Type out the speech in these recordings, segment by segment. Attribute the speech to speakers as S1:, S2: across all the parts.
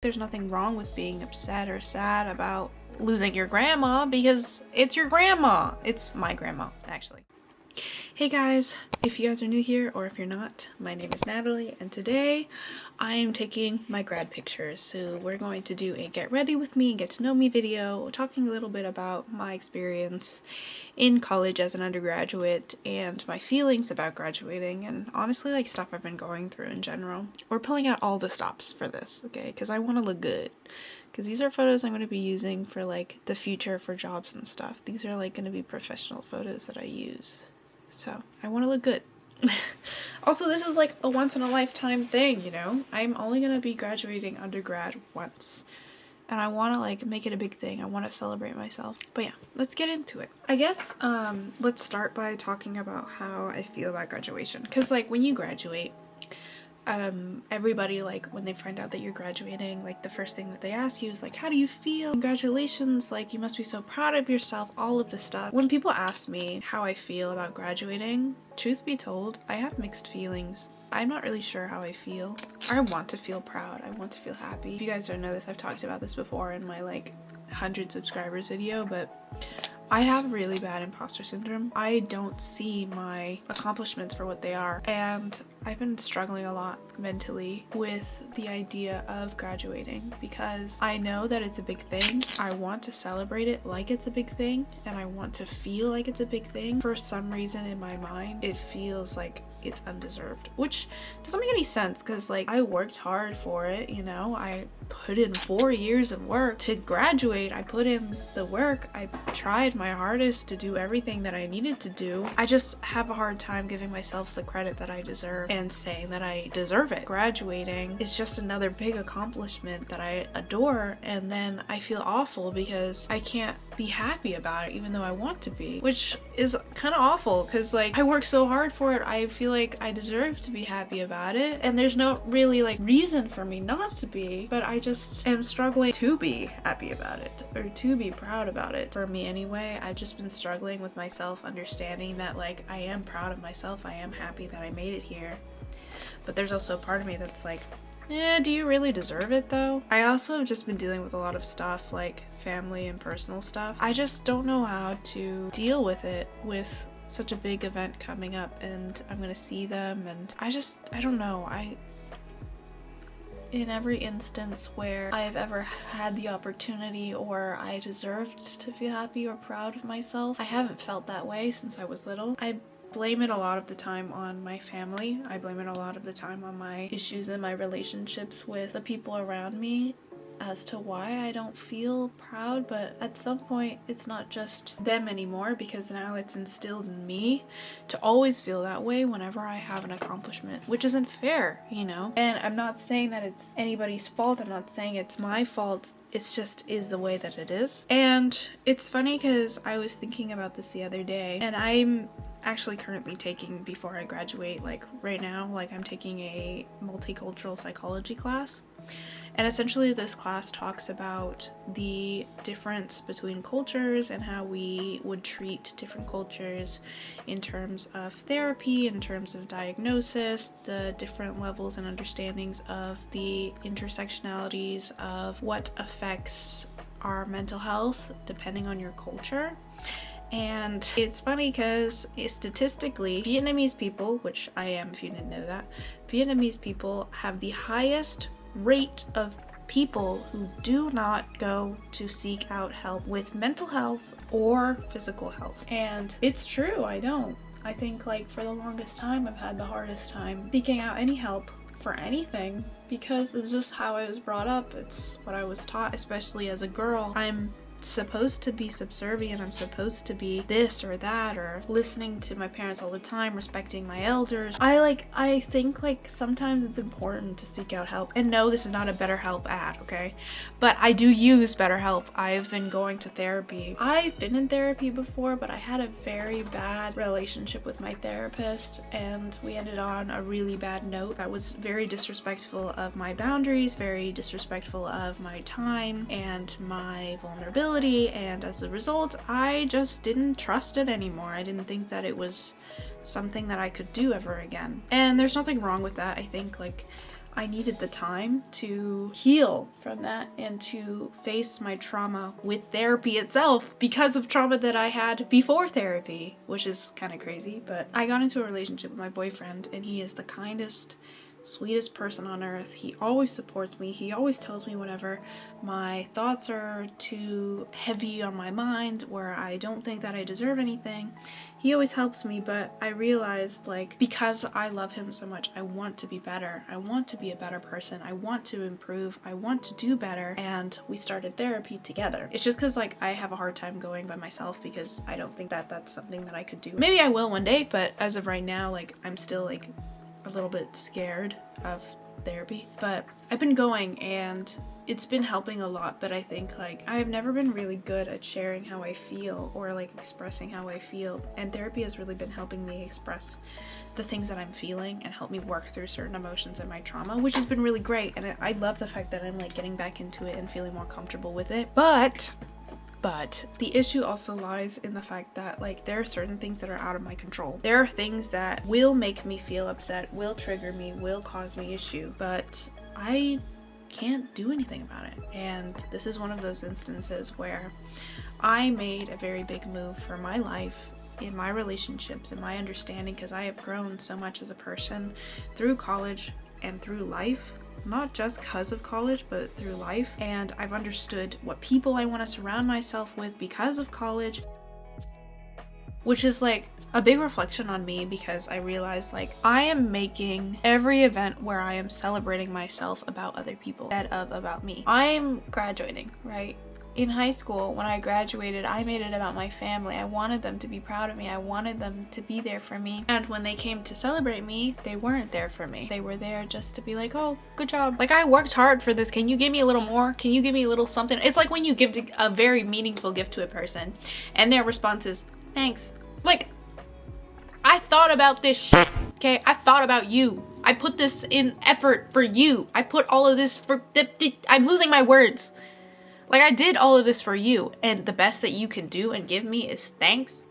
S1: There's nothing wrong with being upset or sad about losing your grandma because it's your grandma. It's my grandma, actually. Hey guys, if you guys are new here or if you're not, my name is Natalie and today I am taking my grad pictures. So we're going to do a get ready with me and get to know me video, talking a little bit about my experience in college as an undergraduate and my feelings about graduating and honestly like stuff I've been going through in general. We're pulling out all the stops for this, okay, because I want to look good. Because these are photos I'm going to be using for like the future for jobs and stuff. These are like going to be professional photos that I use. So I want to look good. Also, this is like a once in a lifetime thing, you know? I'm only going to be graduating undergrad once. And I want to like make it a big thing. I want to celebrate myself. But yeah, let's get into it. I guess let's start by talking about how I feel about graduation. Because like when you graduate, everybody, like when they find out that you're graduating, like the first thing that they ask you is like, how do you feel? Congratulations, like you must be so proud of yourself, all of this stuff. When people ask me how I feel about graduating, truth be told, I have mixed feelings. I'm not really sure how I feel. I want to feel proud. I want to feel happy. If you guys don't know this, I've talked about this before in my like 100 subscribers video, but I have really bad imposter syndrome. I don't see my accomplishments for what they are, and I've been struggling a lot mentally with the idea of graduating because I know that it's a big thing. I want to celebrate it like it's a big thing, and I want to feel like it's a big thing. For some reason in my mind, it feels like it's undeserved, which doesn't make any sense because like I worked hard for it, you know? I put in 4 years of work to graduate. I put in the work. I tried my hardest to do everything that I needed to do. I just have a hard time giving myself the credit that I deserve and saying that I deserve it. Graduating is just another big accomplishment that I adore, and then I feel awful because I can't be happy about it even though I want to be, which is kind of awful because like I worked so hard for it. I feel like I deserve to be happy about it, and there's no really like reason for me not to be, but I just am struggling to be happy about it or to be proud about it. For me anyway, I've just been struggling with myself, understanding that like I am proud of myself, I am happy that I made it here, but there's also a part of me that's like, do you really deserve it though? I also have just been dealing with a lot of stuff like family and personal stuff. I just don't know how to deal with it with such a big event coming up, and I'm gonna see them, and I don't know. In every instance where I've ever had the opportunity or I deserved to feel happy or proud of myself, I haven't felt that way since I was little. I blame it a lot of the time on my family. I blame it a lot of the time on my issues in my relationships with the people around me as to why I don't feel proud, but at some point it's not just them anymore because now it's instilled in me to always feel that way whenever I have an accomplishment, which isn't fair, you know? And I'm not saying that it's anybody's fault. I'm not saying it's my fault. It's just is the way that it is. And it's funny because I was thinking about this the other day, and I'm actually currently taking, before I graduate, like right now, like I'm taking a multicultural psychology class. And essentially this class talks about the difference between cultures and how we would treat different cultures in terms of therapy, in terms of diagnosis, the different levels and understandings of the intersectionalities of what affects our mental health depending on your culture. And it's funny because statistically, Vietnamese people, which I am if you didn't know that, Vietnamese people have the highest rate of people who do not go to seek out help with mental health or physical health. And it's true, I don't. I think like for the longest time I've had the hardest time seeking out any help for anything because it's just how I was brought up. It's what I was taught, especially as a girl. I'm supposed to be subservient, I'm supposed to be this or that, or listening to my parents all the time, respecting my elders. I think like sometimes it's important to seek out help. And no, this is not a BetterHelp ad, okay? But I do use BetterHelp. I've been going to therapy. I've been in therapy before, but I had a very bad relationship with my therapist, and we ended on a really bad note that was very disrespectful of my boundaries, very disrespectful of my time and my vulnerability. And as a result, I just didn't trust it anymore. I didn't think that it was something that I could do ever again. And there's nothing wrong with that. I think like I needed the time to heal from that and to face my trauma with therapy itself because of trauma that I had before therapy, which is kind of crazy. But I got into a relationship with my boyfriend, and he is the kindest, sweetest person on earth. He always supports me. He always tells me whenever my thoughts are too heavy on my mind, where I don't think that I deserve anything. He always helps me, but I realized, like, because I love him so much, I want to be better. I want to be a better person. I want to improve. I want to do better. And we started therapy together. It's just because, like, I have a hard time going by myself because I don't think that that's something that I could do. Maybe I will one day, but as of right now, like, I'm still, like, a little bit scared of therapy. But I've been going, and it's been helping a lot. But I think, like, I have never been really good at sharing how I feel or, like, expressing how I feel, and therapy has really been helping me express the things that I'm feeling and help me work through certain emotions and my trauma, which has been really great. And I love the fact that I'm, like, getting back into it and feeling more comfortable with it. But the issue also lies in the fact that, like, there are certain things that are out of my control. There are things that will make me feel upset, will trigger me, will cause me issue, but I can't do anything about it. And this is one of those instances where I made a very big move for my life, in my relationships, in my understanding, because I have grown so much as a person through college and through life. Not just because of college, but through life. And I've understood what people I want to surround myself with because of college, which is, like, a big reflection on me, because I realized, like, I am making every event where I am celebrating myself about other people instead of about me. I'm graduating, right? In high school, when I graduated, I made it about my family. I wanted them to be proud of me. I wanted them to be there for me. And when they came to celebrate me, they weren't there for me. They were there just to be like, oh, good job. Like, I worked hard for this. Can you give me a little more? Can you give me a little something? It's like when you give a very meaningful gift to a person and their response is, thanks. Like, I thought about this shit, okay? I thought about you. I put this in effort for you. I put all of this for, I'm losing my words. Like, I did all of this for you, and the best that you can do and give me is thanks.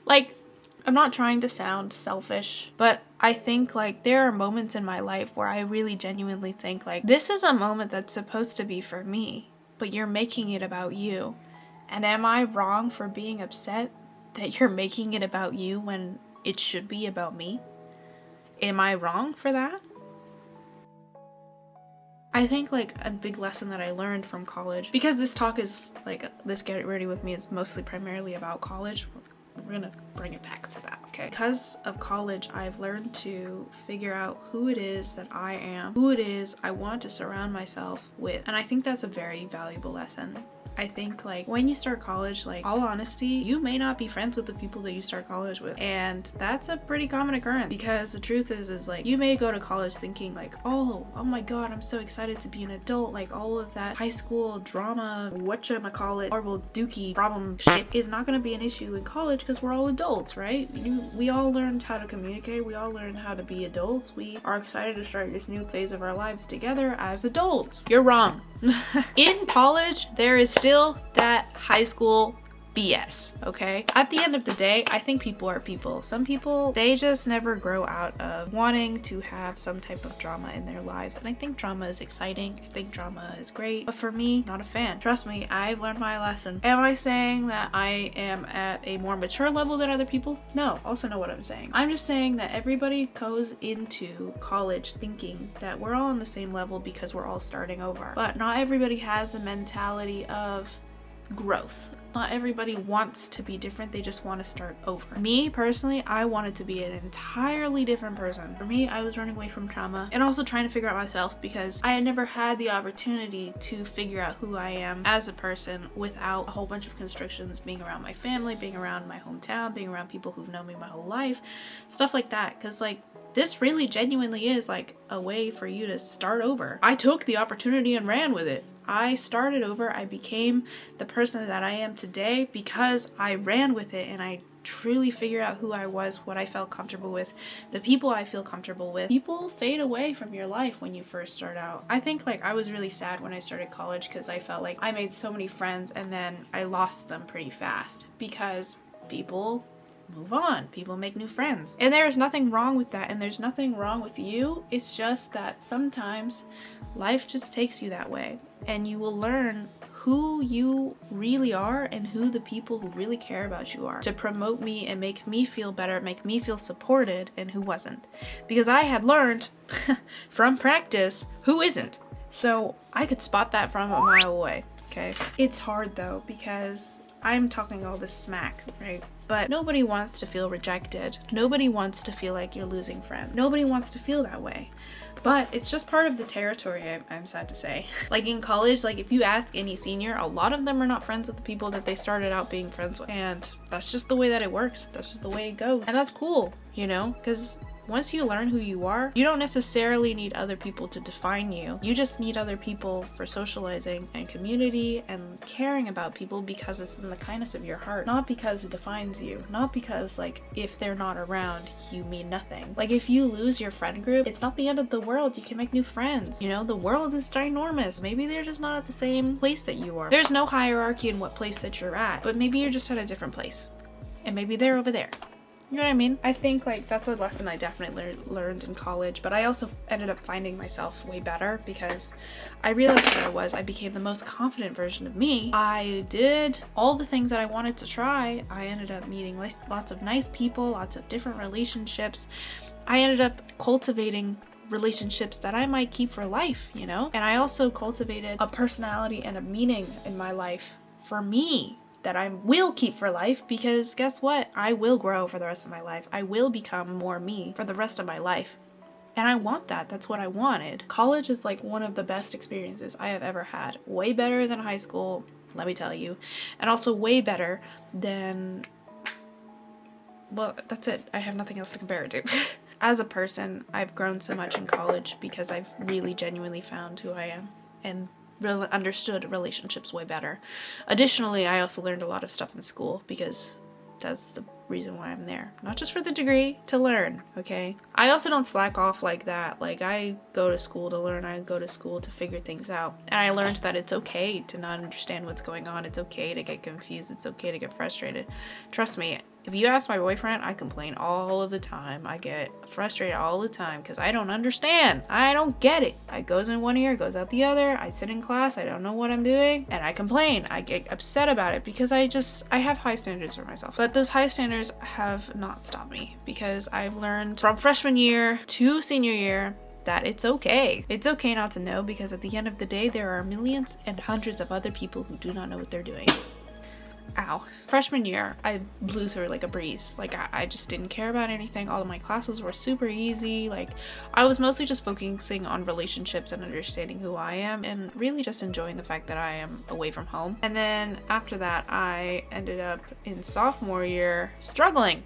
S1: Like, I'm not trying to sound selfish, but I think, like, there are moments in my life where I really genuinely think, like, this is a moment that's supposed to be for me, but you're making it about you. And am I wrong for being upset that you're making it about you when it should be about me? Am I wrong for that? I think, like, a big lesson that I learned from college, because this talk is, like, this Get Ready With Me is mostly primarily about college, we're gonna bring it back to that, okay? Because of college, I've learned to figure out who it is that I am, who it is I want to surround myself with, and I think that's a very valuable lesson. I think, like, when you start college, like, all honesty, you may not be friends with the people that you start college with. And that's a pretty common occurrence, because the truth is like, you may go to college thinking, like, oh my god, I'm so excited to be an adult. Like, all of that high school drama, whatchamacallit, horrible dookie problem shit is not gonna be an issue in college because we're all adults, right? We all learned how to communicate. We all learned how to be adults. We are excited to start this new phase of our lives together as adults. You're wrong. In college, there is still that high school BS, okay? At the end of the day, I think people are people. Some people, they just never grow out of wanting to have some type of drama in their lives. And I think drama is exciting. I think drama is great. But for me, not a fan. Trust me, I've learned my lesson. Am I saying that I am at a more mature level than other people? No, also know what I'm saying. I'm just saying that everybody goes into college thinking that we're all on the same level because we're all starting over. But not everybody has the mentality of growth. Not everybody wants to be different, they just want to start over. Me, personally, I wanted to be an entirely different person. For me, I was running away from trauma and also trying to figure out myself because I had never had the opportunity to figure out who I am as a person without a whole bunch of constrictions, being around my family, being around my hometown, being around people who've known me my whole life, stuff like that. Because, like, this really genuinely is, like, a way for you to start over. I took the opportunity and ran with it. I started over. I became the person that I am today because I ran with it and I truly figured out who I was, what I felt comfortable with, the people I feel comfortable with. People fade away from your life when you first start out. I think, like, I was really sad when I started college because I felt like I made so many friends and then I lost them pretty fast because people move on. People make new friends. And there's nothing wrong with that, and there's nothing wrong with you. It's just that sometimes life just takes you that way, and you will learn who you really are and who the people who really care about you are, to promote me and make me feel better, make me feel supported, and who wasn't. Because I had learned from practice who isn't. So I could spot that from a mile away, okay? It's hard though, because I'm talking all this smack, right? But nobody wants to feel rejected. Nobody wants to feel like you're losing friends. Nobody wants to feel that way. But it's just part of the territory, I'm sad to say. Like in college, like if you ask any senior, a lot of them are not friends with the people that they started out being friends with. And that's just the way that it works. That's just the way it goes. And that's cool, you know? Because once you learn who you are, you don't necessarily need other people to define you. You just need other people for socializing and community and caring about people because it's in the kindness of your heart. Not because it defines you. Not because, like, if they're not around, you mean nothing. Like, if you lose your friend group, it's not the end of the world. You can make new friends. You know, the world is ginormous. Maybe they're just not at the same place that you are. There's no hierarchy in what place that you're at, but maybe you're just at a different place. And maybe they're over there. You know what I mean? I think like that's a lesson I definitely learned in college, but I also ended up finding myself way better because I realized what I was. I became the most confident version of me. I did all the things that I wanted to try. I ended up meeting lots of nice people, lots of different relationships. I ended up cultivating relationships that I might keep for life, you know? And I also cultivated a personality and a meaning in my life for me that I will keep for life, because guess what? I will grow for the rest of my life. I will become more me for the rest of my life. And I want that. That's what I wanted. College is like one of the best experiences I have ever had. Way better than high school, let me tell you. And also way better than, well, that's it. I have nothing else to compare it to. As a person, I've grown so much in college because I've really genuinely found who I am and really understood relationships way better. Additionally, I also learned a lot of stuff in school because that's the reason why I'm there. Not just for the degree, to learn, okay? I also don't slack off like that. Like, I go to school to learn. I go to school to figure things out. And I learned that it's okay to not understand what's going on. It's okay to get confused. It's okay to get frustrated. Trust me, if you ask my boyfriend, I complain all of the time. I get frustrated all the time because I don't understand. I don't get it. It goes in one ear, goes out the other. I sit in class, I don't know what I'm doing, and I complain. I get upset about it because I have high standards for myself. But those high standards have not stopped me because I've learned from freshman year to senior year that it's okay. It's okay not to know, because at the end of the day, there are millions and hundreds of other people who do not know what they're doing. Ow. Freshman year, I blew through like a breeze. Like, I just didn't care about anything. All of my classes were super easy. Like, I was mostly just focusing on relationships and understanding who I am and really just enjoying the fact that I am away from home. And then after that, I ended up in sophomore year struggling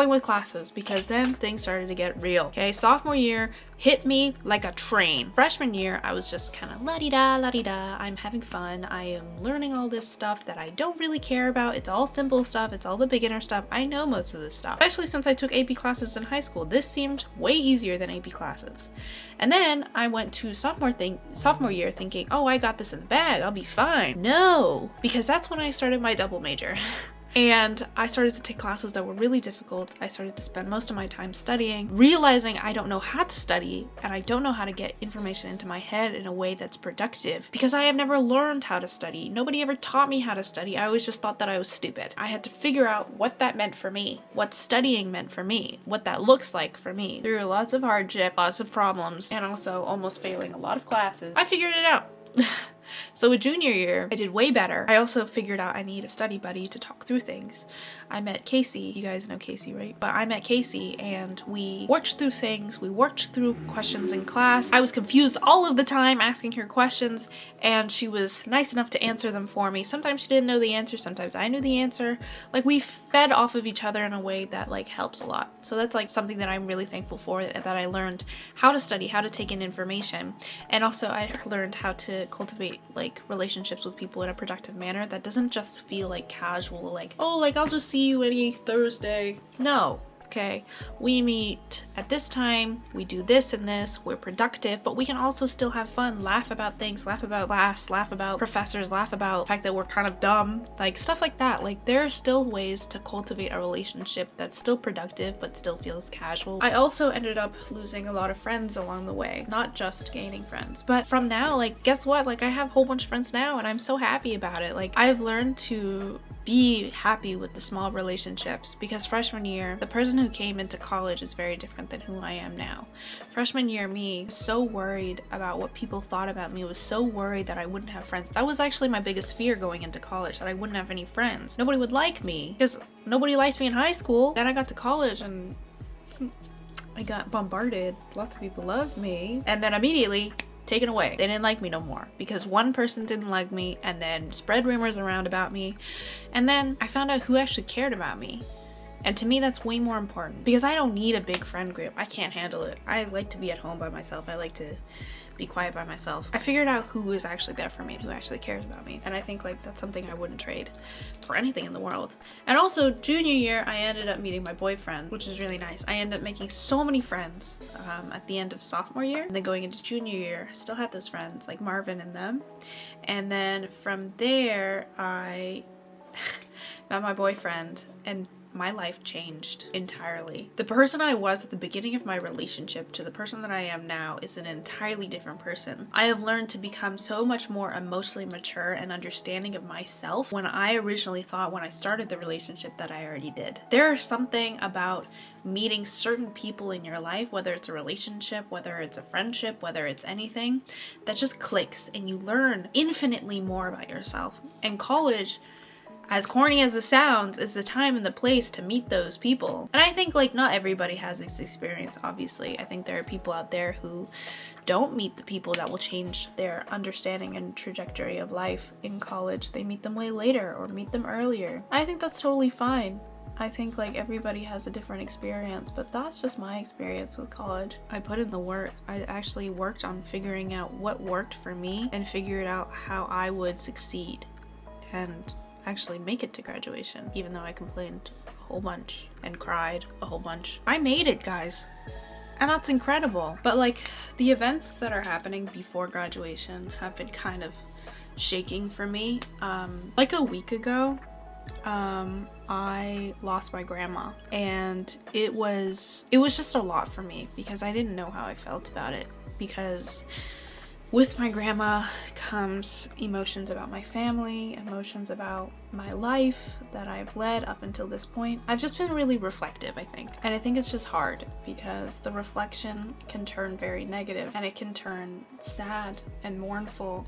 S1: with classes, because then things started to get real. Okay, sophomore year hit me like a train. Freshman year, I was just kind of la-di-da, la-di-da. I'm having fun. I am learning all this stuff that I don't really care about. It's all simple stuff. It's all the beginner stuff. I know most of this stuff. Especially since I took AP classes in high school. This seemed way easier than AP classes. And then I went to sophomore year thinking, oh, I got this in the bag. I'll be fine. No, because that's when I started my double major. And I started to take classes that were really difficult. I started to spend most of my time studying, realizing I don't know how to study and I don't know how to get information into my head in a way that's productive, because I have never learned how to study. Nobody ever taught me how to study. I always just thought that I was stupid. I had to figure out what that meant for me, what studying meant for me, what that looks like for me. Through lots of hardship, lots of problems, and also almost failing a lot of classes, I figured it out. So with junior year, I did way better. I also figured out I need a study buddy to talk through things. I met Casey. You guys know Casey, right? But I met Casey and we worked through things. We worked through questions in class. I was confused all of the time asking her questions, and she was nice enough to answer them for me. Sometimes she didn't know the answer. Sometimes I knew the answer. Like, we fed off of each other in a way that like helps a lot. So that's like something that I'm really thankful for, that I learned how to study, how to take in information. And also I learned how to cultivate like relationships with people in a productive manner that doesn't just feel like casual, like, oh, like I'll just see you any Thursday. No, okay, we meet at this time, we do this and this, we're productive, but we can also still have fun, laugh about things, laugh about class, laugh about professors, laugh about the fact that we're kind of dumb, like stuff like that. Like there are still ways to cultivate a relationship that's still productive but still feels casual. I also ended up losing a lot of friends along the way, not just gaining friends, but from now, like guess what, like I have a whole bunch of friends now and I'm so happy about it. Like I've learned to be happy with the small relationships, because freshman year, the person who came into college is very different than who I am now. Freshman year me was so worried about what people thought about me, was so worried that I wouldn't have friends. That was actually my biggest fear going into college, that I wouldn't have any friends. Nobody would like me, because nobody liked me in high school. Then I got to college and I got bombarded. Lots of people loved me. And then immediately taken away. They didn't like me no more because one person didn't like me and then spread rumors around about me. And then I found out who actually cared about me. And to me, that's way more important because I don't need a big friend group. I can't handle it. I like to be at home by myself. I like to be quiet by myself. I figured out who is actually there for me and who actually cares about me. And I think like that's something I wouldn't trade for anything in the world. And also junior year, I ended up meeting my boyfriend, which is really nice. I ended up making so many friends at the end of sophomore year. And then going into junior year, I still had those friends like Marvin and them. And then from there, I met my boyfriend and my life changed entirely. The person I was at the beginning of my relationship to the person that I am now is an entirely different person. I have learned to become so much more emotionally mature and understanding of myself when I originally thought when I started the relationship that I already did. There is something about meeting certain people in your life, whether it's a relationship, whether it's a friendship, whether it's anything, that just clicks and you learn infinitely more about yourself. And college, as corny as it sounds, is the time and the place to meet those people. And I think like not everybody has this experience, obviously. I think there are people out there who don't meet the people that will change their understanding and trajectory of life in college. They meet them way later or meet them earlier. I think that's totally fine. I think like everybody has a different experience, but that's just my experience with college. I put in the work. I actually worked on figuring out what worked for me and figured out how I would succeed and actually make it to graduation, even though I complained a whole bunch and cried a whole bunch. I made it, guys, and that's incredible. But like the events that are happening before graduation have been kind of shaking for me. Like a week ago, I lost my grandma, and it was just a lot for me because I didn't know how I felt about it, because with my grandma comes emotions about my family, emotions about my life that I've led up until this point. I've just been really reflective, I think. And I think it's just hard because the reflection can turn very negative and it can turn sad and mournful.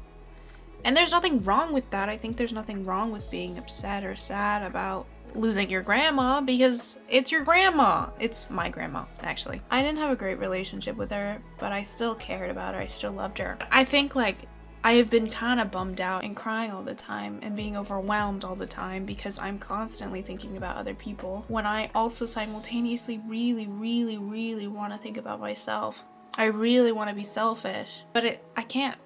S1: And there's nothing wrong with that. I think there's nothing wrong with being upset or sad about losing your grandma because it's your grandma. It's my grandma, actually. I didn't have a great relationship with her, but I still cared about her. I still loved her. I think like I have been kind of bummed out and crying all the time and being overwhelmed all the time because I'm constantly thinking about other people when I also simultaneously really want to think about myself. I really want to be selfish, but I can't.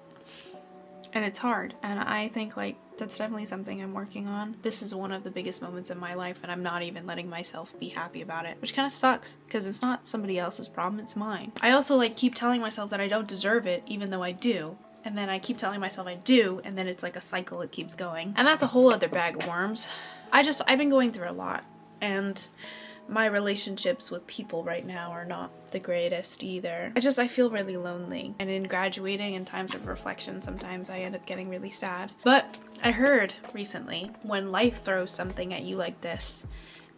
S1: And it's hard. And I think like that's definitely something I'm working on. This is one of the biggest moments in my life and I'm not even letting myself be happy about it, which kind of sucks because it's not somebody else's problem, it's mine. I also like keep telling myself that I don't deserve it even though I do. And then I keep telling myself I do, and then it's like a cycle, it keeps going. And that's a whole other bag of worms. I've been going through a lot, and my relationships with people right now are not the greatest either. I feel really lonely. And in graduating and times of reflection, sometimes I end up getting really sad. But I heard recently, when life throws something at you like this,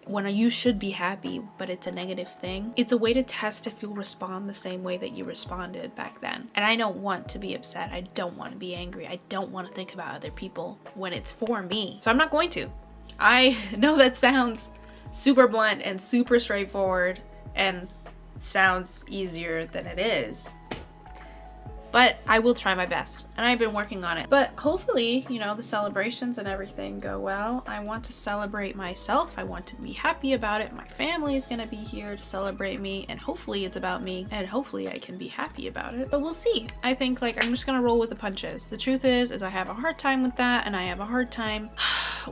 S1: when you should be happy, but it's a negative thing, it's a way to test if you'll respond the same way that you responded back then. And I don't want to be upset. I don't want to be angry. I don't want to think about other people when it's for me. So I'm not going to. I know that sounds super blunt and super straightforward and sounds easier than it is, but I will try my best, and I've been working on it. But hopefully, you know, the celebrations and everything go well. I want to celebrate myself. I want to be happy about it. My family is gonna be here to celebrate me, and hopefully it's about me, and hopefully I can be happy about it. But we'll see. I think like I'm just gonna roll with the punches. The truth is I have a hard time with that, and I have a hard time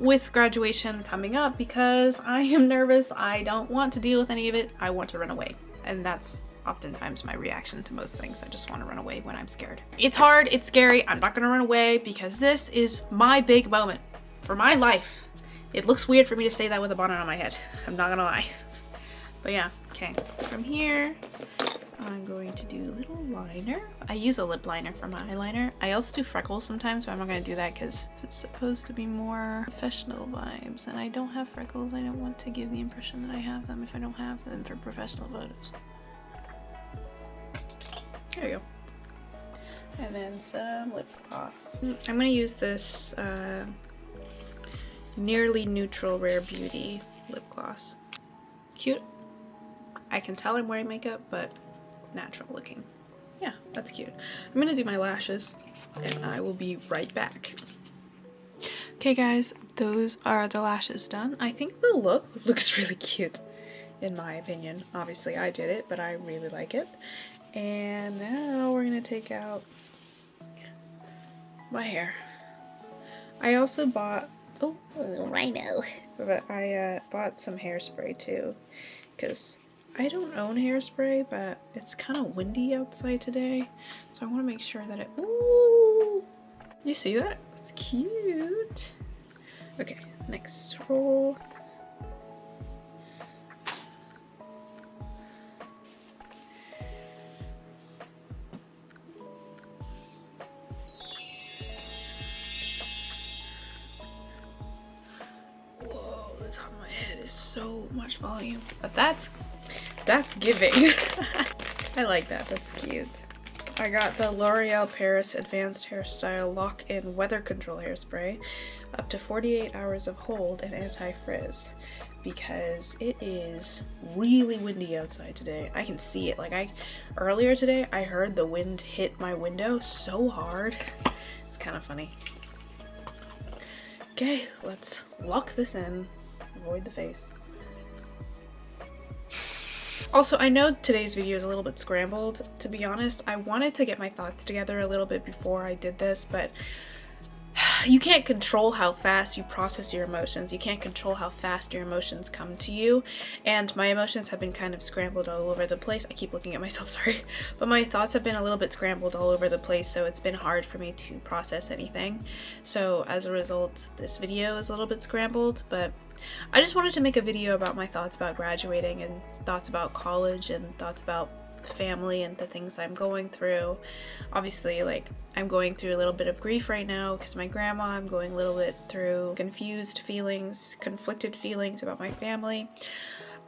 S1: with graduation coming up, because I am nervous. I don't want to deal with any of it. I want to run away. And that's oftentimes my reaction to most things. I just want to run away when I'm scared. It's hard, it's scary. I'm not gonna run away because this is my big moment for my life. It looks weird for me to say that with a bonnet on my head. I'm not gonna lie. But yeah, okay. From here, I'm going to do a little liner. I use a lip liner for my eyeliner. I also do freckles sometimes, but I'm not gonna do that because it's supposed to be more professional vibes, and I don't have freckles. I don't want to give the impression that I have them if I don't have them for professional photos. There we go. And then some lip gloss. I'm gonna use this Nearly Neutral Rare Beauty lip gloss. Cute. I can tell I'm wearing makeup, but natural looking. Yeah, that's cute. I'm gonna do my lashes and I will be right back. Okay guys, those are the lashes done. I think the look looks really cute in my opinion. Obviously I did it, but I really like it. And now we're gonna take out my hair. I also bought, oh, a little rhino. But I bought some hairspray too, because I don't own hairspray, but it's kind of windy outside today, so I want to make sure that it, ooh, you see that? It's cute. Okay, next roll. Whoa, the top of my head is so much volume, but that's giving. I like that, that's cute. I got the L'Oreal Paris Advanced Hairstyle Lock-In Weather Control Hairspray, up to 48 hours of hold and anti-frizz, because it is really windy outside today. I can see it. Like earlier today, I heard the wind hit my window so hard. It's kind of funny. Okay, let's lock this in. Avoid the face. Also, I know today's video is a little bit scrambled. To be honest, I wanted to get my thoughts together a little bit before I did this, but you can't control how fast you process your emotions. You can't control how fast your emotions come to you, and my emotions have been kind of scrambled all over the place. I keep looking at myself, sorry. But my thoughts have been a little bit scrambled all over the place, so it's been hard for me to process anything. So as a result, this video is a little bit scrambled, but I just wanted to make a video about my thoughts about graduating and thoughts about college and thoughts about family and the things I'm going through. Obviously, like, I'm going through a little bit of grief right now because my grandma. I'm going a little bit through confused feelings, conflicted feelings about my family.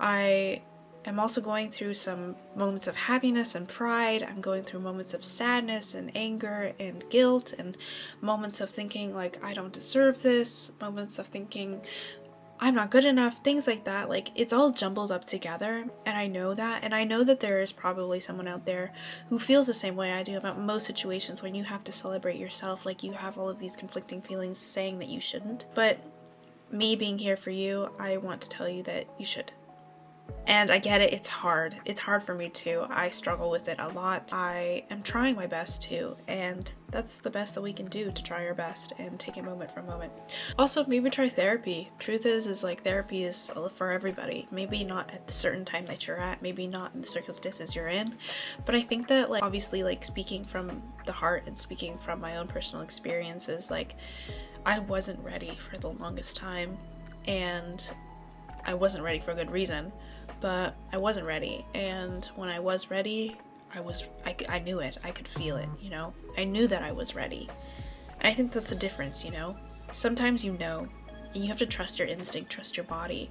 S1: I am also going through some moments of happiness and pride. I'm going through moments of sadness and anger and guilt, and moments of thinking like I don't deserve this, moments of thinking I'm not good enough, things like that. Like, it's all jumbled up together, and I know that, and I know that there is probably someone out there who feels the same way I do about most situations when you have to celebrate yourself. Like, you have all of these conflicting feelings saying that you shouldn't, but me being here for you, I want to tell you that you should. And I get it, it's hard. It's hard for me too. I struggle with it a lot. I am trying my best too, and that's the best that we can do, to try our best and take it moment for moment. Also, maybe try therapy. Truth is like, therapy is for everybody. Maybe not at the certain time that you're at, maybe not in the circumstances you're in, but I think that, like, obviously, like, speaking from the heart and speaking from my own personal experiences, like, I wasn't ready for the longest time, and I wasn't ready for a good reason, but I wasn't ready. And when I was ready, I knew it. I could feel it, you know? I knew that I was ready. And I think that's the difference, you know? Sometimes you know, and you have to trust your instinct, trust your body,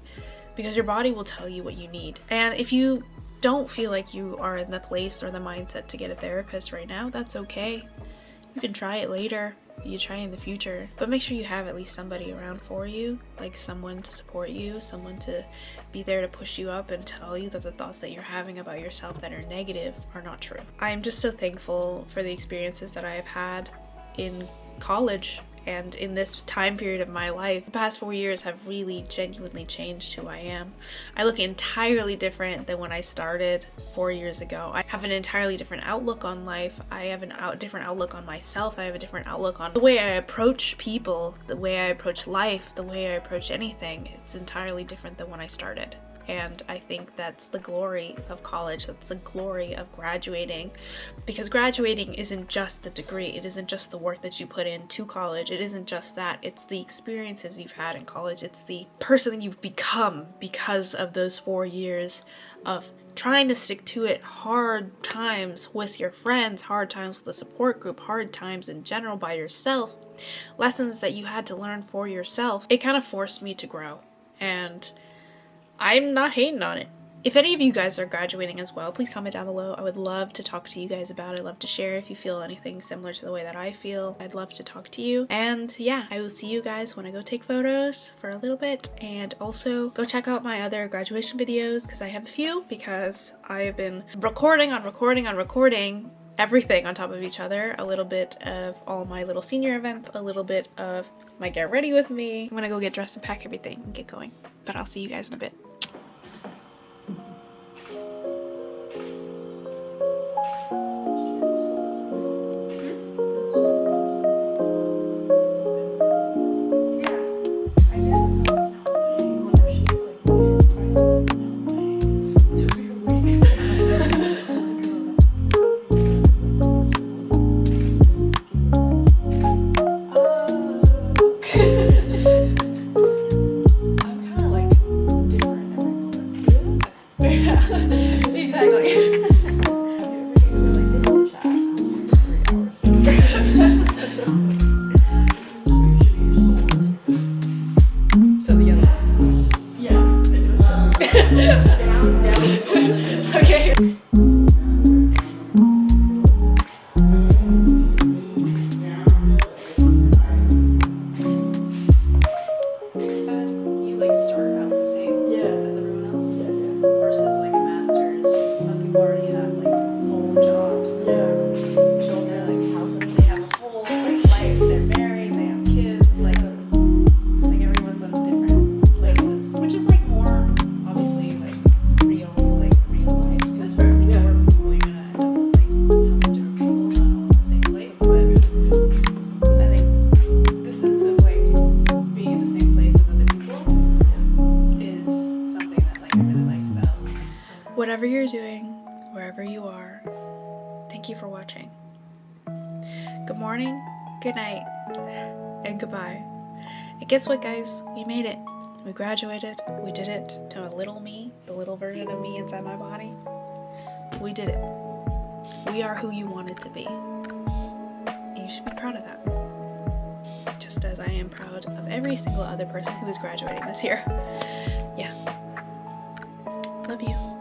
S1: because your body will tell you what you need. And if you don't feel like you are in the place or the mindset to get a therapist right now, that's okay. You can try it later. You try in the future, but make sure you have at least somebody around for you, like someone to support you, someone to be there to push you up and tell you that the thoughts that you're having about yourself that are negative are not true. I'm just so thankful for the experiences that I have had in college And in this time period of my life, the past 4 years have really genuinely changed who I am. I look entirely different than when I started 4 years ago. I have an entirely different outlook on life. I have a different outlook on myself. I have a different outlook on the way I approach people, the way I approach life, the way I approach anything. It's entirely different than when I started. And I think that's the glory of college, that's the glory of graduating, because graduating isn't just the degree, it isn't just the work that you put into college, it isn't just that, it's the experiences you've had in college, it's the person you've become because of those 4 years of trying to stick to it, hard times with your friends, hard times with a support group, hard times in general by yourself, lessons that you had to learn for yourself. It kind of forced me to grow, and I'm not hating on it. If any of you guys are graduating as well, please comment down below. I would love to talk to you guys about it. I'd love to share if you feel anything similar to the way that I feel. I'd love to talk to you. And yeah, I will see you guys when I go take photos for a little bit. And also go check out my other graduation videos, because I have a few, because I have been recording everything on top of each other. A little bit of all my little senior events, a little bit of my get ready with me. I'm gonna go get dressed and pack everything and get going. But I'll see you guys in a bit. Okay. You like start out the same as everyone else? Versus like a master's, some people already have like full jobs. Children, like households, they have a whole life, they're married, they have kids, like everyone's on different places. Which is like more obviously like real life. Because more people you're gonna end up with like tons of different people not all in the same place. But I think the sense of like being in the same place as other people is something that like I really liked about whatever you're doing, wherever you are. Thank you for watching. Good morning, good night, and goodbye. And guess what, guys? We made it. We graduated. We did it to a little me, the little version of me inside my body. We did it. We are who you wanted to be. And you should be proud of that. Just as I am proud of every single other person who is graduating this year. Yeah. Love you.